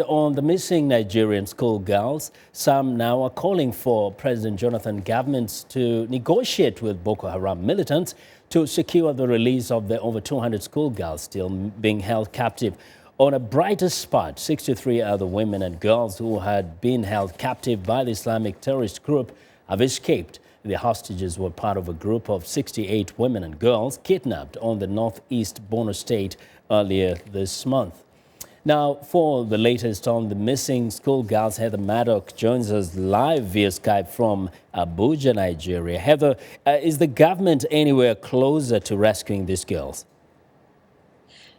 On the missing Nigerian schoolgirls, some now are calling for President Jonathan governments to negotiate with Boko Haram militants to secure the release of the over 200 schoolgirls still being held captive. On a brighter spot, 63 other women and girls who had been held captive by the Islamic terrorist group have escaped. The hostages were part of a group of 68 women and girls kidnapped on the northeast Borno state earlier this month. Now, for the latest on the missing schoolgirls, Heather Murdock joins us live via Skype from Abuja, Nigeria. Heather, is the government anywhere closer to rescuing these girls?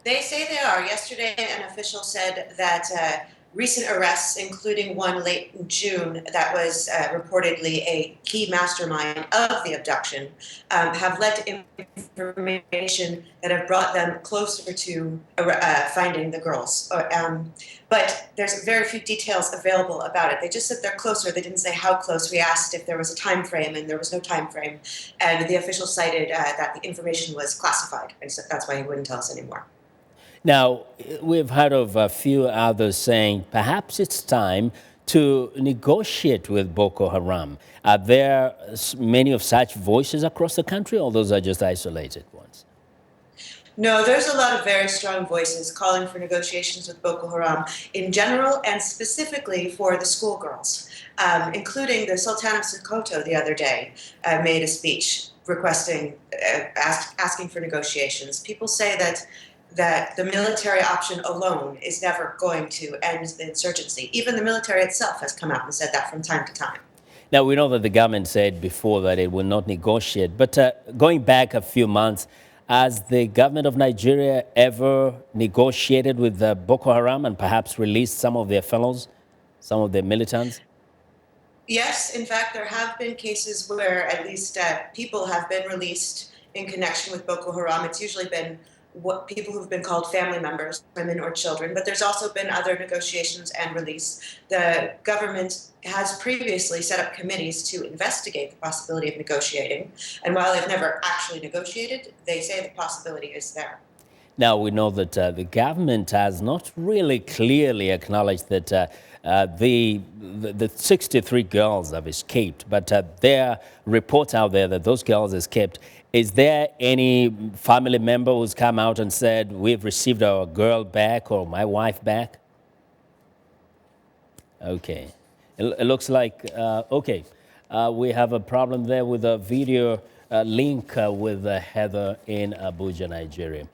They say they are. Yesterday, an official said that recent arrests, including one late in June that was reportedly a key mastermind of the abduction, have led to information that have brought them closer to finding the girls. But there's very few details available about it. They just said they're closer. They didn't say how close. We asked if there was a time frame, and there was no time frame. And the official cited that the information was classified, and so that's why he wouldn't tell us anymore. Now, we've heard of a few others saying perhaps it's time to negotiate with Boko Haram. Are there many of such voices across the country, or those are just isolated ones? No, there's a lot of very strong voices calling for negotiations with Boko Haram in general and specifically for the schoolgirls, including the Sultan of Sokoto the other day made a speech requesting, asking for negotiations. People say that the military option alone is never going to end the insurgency. Even the military itself has come out and said that from time to time. Now, we know that the government said before that it will not negotiate, but going back a few months, has the government of Nigeria ever negotiated with Boko Haram and perhaps released some of their fellows, some of their militants? Yes, in fact, there have been cases where at least people have been released in connection with Boko Haram. It's usually been people who've been called family members, women or children, but there's also been other negotiations and release. The government has previously set up committees to investigate the possibility of negotiating, and while they've never actually negotiated, they say the possibility is there. Now, we know that the government has not really clearly acknowledged that the 63 girls have escaped, but there are reports out there that those girls escaped. Is there any family member who's come out and said, we've received our girl back or my wife back? Okay. It looks like, okay, we have a problem there with a video link with Heather in Abuja, Nigeria.